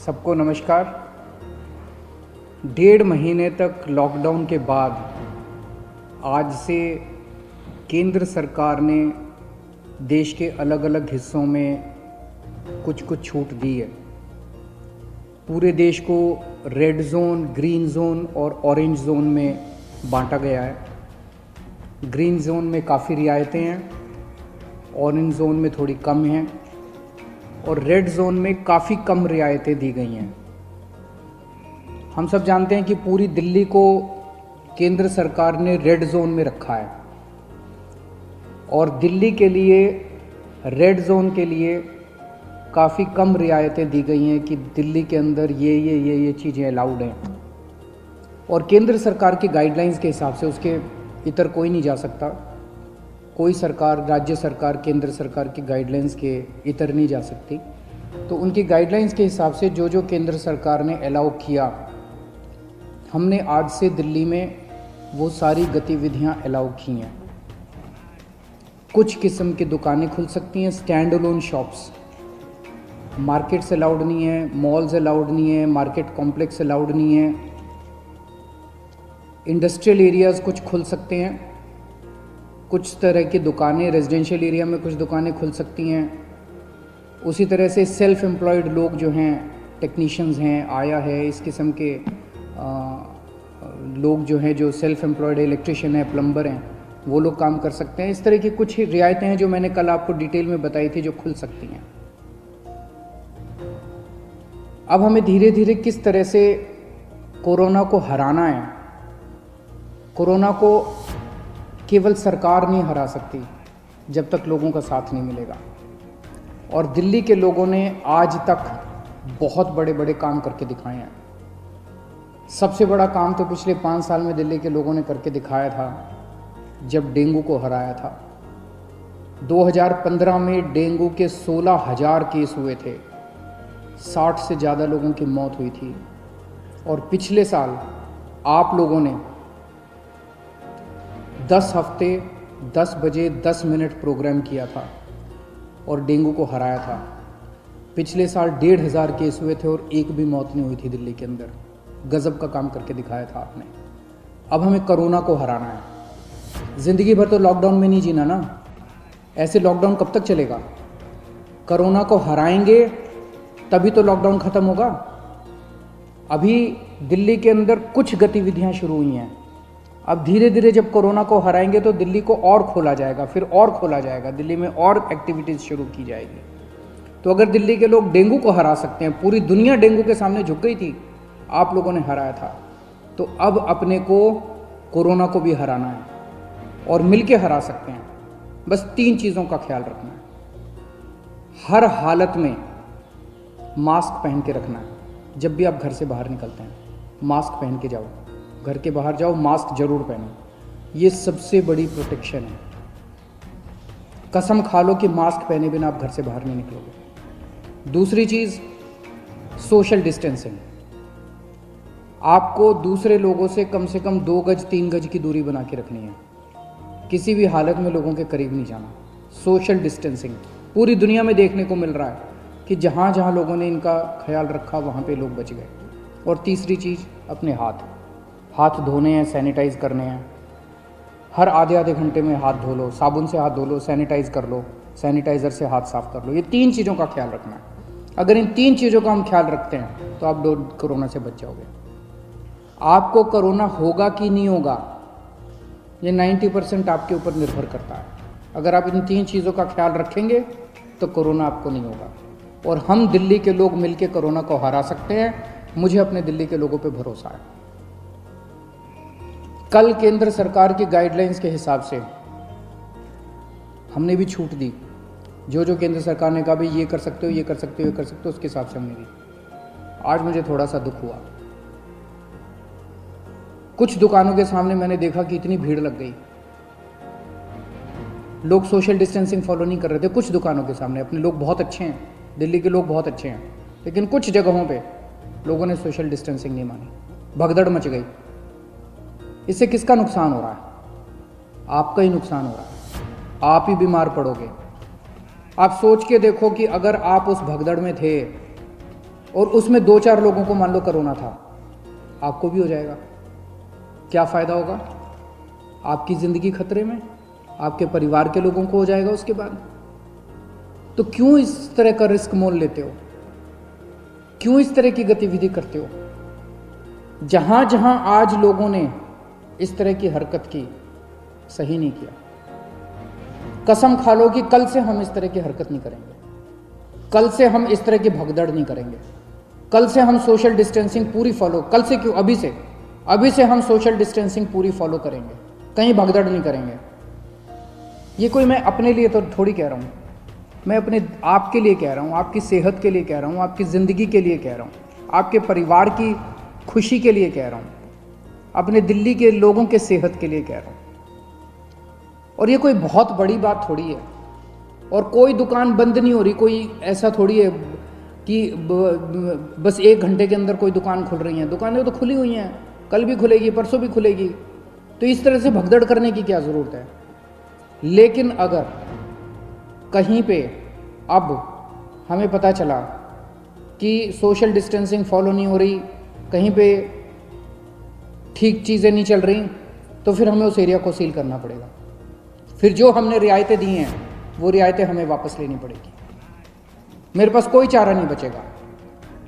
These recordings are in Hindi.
सबको नमस्कार। 1.5 महीने तक लॉकडाउन के बाद आज से केंद्र सरकार ने देश के अलग अलग हिस्सों में कुछ छूट दी है। पूरे देश को रेड जोन, ग्रीन जोन और ऑरेंज जोन में बांटा गया है। ग्रीन जोन में काफ़ी रियायतें हैं, ऑरेंज जोन में थोड़ी कम हैं और रेड जोन में काफ़ी कम रियायतें दी गई हैं। हम सब जानते हैं कि पूरी दिल्ली को केंद्र सरकार ने रेड जोन में रखा है और दिल्ली के लिए रेड जोन के लिए काफ़ी कम रियायतें दी गई हैं कि दिल्ली के अंदर ये चीज़ें अलाउड हैं और केंद्र सरकार की गाइडलाइंस के हिसाब से उसके इतर कोई नहीं जा सकता। कोई सरकार, राज्य सरकार, केंद्र सरकार की गाइडलाइंस के इतर नहीं जा सकती। तो उनकी गाइडलाइंस के हिसाब से जो केंद्र सरकार ने अलाउ किया, हमने आज से दिल्ली में वो सारी गतिविधियां अलाउ की हैं। कुछ किस्म की दुकानें खुल सकती हैं, stand alone shops. Markets allowed नहीं है, मॉल्स अलाउड नहीं है, मार्केट कॉम्प्लेक्स अलाउड नहीं है। इंडस्ट्रियल एरियाज़ कुछ खुल सकते हैं, कुछ तरह की दुकानें, रेजिडेंशियल एरिया में कुछ दुकानें खुल सकती हैं। उसी तरह से सेल्फ एम्प्लॉयड लोग जो हैं, टेक्नीशियंस हैं, आया है, इस किस्म के लोग जो हैं, जो सेल्फ एम्प्लॉयड इलेक्ट्रिशियन है, प्लम्बर हैं, वो लोग काम कर सकते हैं। इस तरह की कुछ रियायतें हैं जो मैंने कल आपको डिटेल में बताई थी, जो खुल सकती हैं। अब हमें धीरे धीरे किस तरह से कोरोना को हराना है। कोरोना को केवल सरकार नहीं हरा सकती जब तक लोगों का साथ नहीं मिलेगा। और दिल्ली के लोगों ने आज तक बहुत बड़े बड़े काम करके दिखाए हैं। सबसे बड़ा काम तो पिछले 5 साल में दिल्ली के लोगों ने करके दिखाया था जब डेंगू को हराया था। 2015 में डेंगू के 16,000 केस हुए थे, 60 से ज़्यादा लोगों की मौत हुई थी। और पिछले साल आप लोगों ने 10 हफ्ते 10 बजे 10 मिनट प्रोग्राम किया था और डेंगू को हराया था। पिछले साल 1,500 केस हुए थे और एक भी मौत नहीं हुई थी दिल्ली के अंदर। गजब का काम करके दिखाया था आपने। अब हमें कोरोना को हराना है। ज़िंदगी भर तो लॉकडाउन में नहीं जीना ना। ऐसे लॉकडाउन कब तक चलेगा? कोरोना को हराएंगे तभी तो लॉकडाउन ख़त्म होगा। अभी दिल्ली के अंदर कुछ गतिविधियां शुरू हुई हैं। अब धीरे धीरे जब कोरोना को हराएंगे तो दिल्ली को और खोला जाएगा, फिर और खोला जाएगा, दिल्ली में और एक्टिविटीज़ शुरू की जाएगी। तो अगर दिल्ली के लोग डेंगू को हरा सकते हैं, पूरी दुनिया डेंगू के सामने झुक गई थी, आप लोगों ने हराया था, तो अब अपने को कोरोना को भी हराना है और मिलके हरा सकते हैं। बस 3 चीज़ों का ख्याल रखना है। हर हालत में मास्क पहन के रखना है। जब भी आप घर से बाहर निकलते हैं मास्क पहन के जाओ, घर के बाहर जाओ मास्क जरूर पहनो। ये सबसे बड़ी प्रोटेक्शन है। कसम खा लो कि मास्क पहने बिना आप घर से बाहर नहीं निकलोगे। दूसरी चीज़, सोशल डिस्टेंसिंग। आपको दूसरे लोगों से कम 2 गज 3 गज की दूरी बना के रखनी है। किसी भी हालत में लोगों के करीब नहीं जाना। सोशल डिस्टेंसिंग पूरी दुनिया में देखने को मिल रहा है कि जहाँ जहाँ लोगों ने इनका ख्याल रखा वहाँ पे लोग बच गए। और तीसरी चीज़, अपने हाथ धोने हैं, सैनिटाइज़ करने हैं। हर आधे घंटे में हाथ धो लो, साबुन से हाथ धो लो, सैनिटाइज़ कर लो, सैनिटाइज़र से हाथ साफ़ कर लो। ये 3 चीज़ों का ख्याल रखना है। अगर इन 3 चीज़ों का हम ख्याल रखते हैं तो आप कोरोना से बच जाओगे। आपको कोरोना होगा कि नहीं होगा, ये 90% आपके ऊपर निर्भर करता है। अगर आप इन 3 चीज़ों का ख्याल रखेंगे तो कोरोना आपको नहीं होगा और हम दिल्ली के लोग मिलकर कोरोना को हरा सकते हैं। मुझे अपने दिल्ली के लोगों पे भरोसा है। कल केंद्र सरकार की गाइडलाइंस के हिसाब से हमने भी छूट दी। जो केंद्र सरकार ने कहा भाई ये कर सकते हो, ये कर सकते हो, ये कर सकते हो, उसके हिसाब से हमने दी। आज मुझे थोड़ा सा दुख हुआ। कुछ दुकानों के सामने मैंने देखा कि इतनी भीड़ लग गई, लोग सोशल डिस्टेंसिंग फॉलो नहीं कर रहे थे। कुछ दुकानों के सामने अपने लोग बहुत अच्छे हैं, दिल्ली के लोग बहुत अच्छे हैं, लेकिन कुछ जगहों पे लोगों ने सोशल डिस्टेंसिंग नहीं मानी, भगदड़ मच गई। इससे किसका नुकसान हो रहा है? आपका ही नुकसान हो रहा है। आप ही बीमार पड़ोगे। आप सोच के देखो कि अगर आप उस भगदड़ में थे और उसमें 2-4 लोगों को मान लो कोरोना था, आपको भी हो जाएगा, क्या फ़ायदा होगा? आपकी ज़िंदगी खतरे में, आपके परिवार के लोगों को हो जाएगा उसके बाद। तो क्यों इस तरह का रिस्क मोल लेते हो? क्यों इस तरह की गतिविधि करते हो? जहां जहां आज लोगों ने इस तरह की हरकत की, सही नहीं किया। कसम खा लो कि कल से हम इस तरह की हरकत नहीं करेंगे, कल से हम इस तरह की भगदड़ नहीं करेंगे, कल से हम सोशल डिस्टेंसिंग पूरी फॉलो, कल से क्यों, अभी से हम सोशल डिस्टेंसिंग पूरी फॉलो करेंगे, कहीं भगदड़ नहीं करेंगे। ये कोई मैं अपने लिए तो थोड़ी कह रहा हूँ, मैं अपने आपके लिए कह रहा हूँ, आपकी सेहत के लिए कह रहा हूँ, आपकी ज़िंदगी के लिए कह रहा हूँ, आपके परिवार की खुशी के लिए कह रहा हूँ, अपने दिल्ली के लोगों के सेहत के लिए कह रहा हूँ। और ये कोई बहुत बड़ी बात थोड़ी है, और कोई दुकान बंद नहीं हो रही, कोई ऐसा थोड़ी है कि बस 1 घंटे के अंदर कोई दुकान खुल रही है। दुकानें तो खुली हुई हैं, कल भी खुलेगी, परसों भी खुलेगी, तो इस तरह से भगदड़ करने की क्या ज़रूरत है? लेकिन अगर कहीं पे अब हमें पता चला कि सोशल डिस्टेंसिंग फॉलो नहीं हो रही, कहीं पे ठीक चीज़ें नहीं चल रही, तो फिर हमें उस एरिया को सील करना पड़ेगा। फिर जो हमने रियायतें दी हैं वो रियायतें हमें वापस लेनी पड़ेगी। मेरे पास कोई चारा नहीं बचेगा।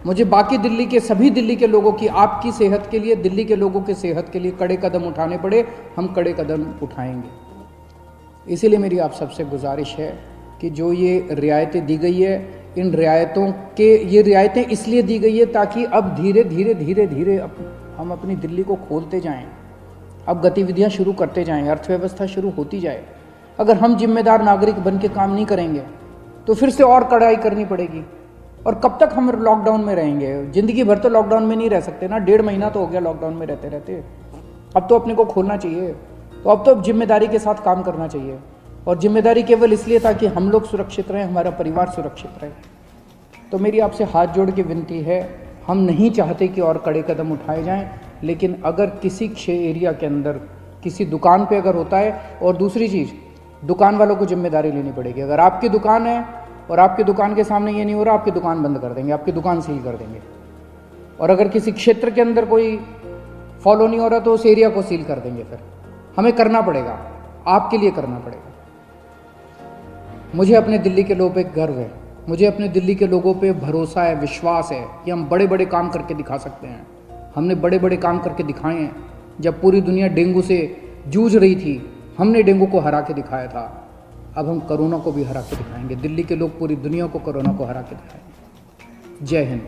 मुझे बाकी दिल्ली के सभी दिल्ली के लोगों की, आपकी सेहत के लिए, दिल्ली के लोगों की सेहत के लिए कड़े कदम उठाने पड़े, हम कड़े कदम उठाएंगे। इसीलिए मेरी आप सबसे गुजारिश है कि जो ये रियायतें दी गई है, इन रियायतों के, ये रियायतें इसलिए दी गई है ताकि अब धीरे धीरे हम अपनी दिल्ली को खोलते जाएं, अब गतिविधियां शुरू करते जाएं, अर्थव्यवस्था शुरू होती जाए। अगर हम जिम्मेदार नागरिक बन के काम नहीं करेंगे तो फिर से और कड़ाई करनी पड़ेगी। और कब तक हम लॉकडाउन में रहेंगे? ज़िंदगी भर तो लॉकडाउन में नहीं रह सकते ना, 1.5 महीना तो हो गया लॉकडाउन में रहते रहते। अब तो अपने को खोलना चाहिए, तो अब तो जिम्मेदारी के साथ काम करना चाहिए। और जिम्मेदारी केवल इसलिए ताकि हम लोग सुरक्षित रहें, हमारा परिवार सुरक्षित रहे। तो मेरी आपसे हाथ जोड़ के विनती है, हम नहीं चाहते कि और कड़े कदम उठाए जाएं, लेकिन अगर किसी एरिया के अंदर किसी दुकान पे अगर होता है, और दूसरी चीज़, दुकान वालों को जिम्मेदारी लेनी पड़ेगी। अगर आपकी दुकान है और आपकी दुकान के सामने ये नहीं हो रहा, आपकी दुकान बंद कर देंगे, आपकी दुकान सील कर देंगे। और अगर किसी क्षेत्र के अंदर कोई फॉलो नहीं हो रहा तो उस एरिया को सील कर देंगे। फिर हमें करना पड़ेगा, आपके लिए करना पड़ेगा। मुझे अपने दिल्ली के लोगों पे गर्व है, मुझे अपने दिल्ली के लोगों पे भरोसा है, विश्वास है कि हम बड़े बड़े काम करके दिखा सकते हैं। हमने बड़े बड़े काम करके दिखाए हैं। जब पूरी दुनिया डेंगू से जूझ रही थी, हमने डेंगू को हरा के दिखाया था। अब हम कोरोना को भी हरा के दिखाएंगे। दिल्ली के लोग पूरी दुनिया को कोरोना को हरा के दिखाएंगे। जय हिंद।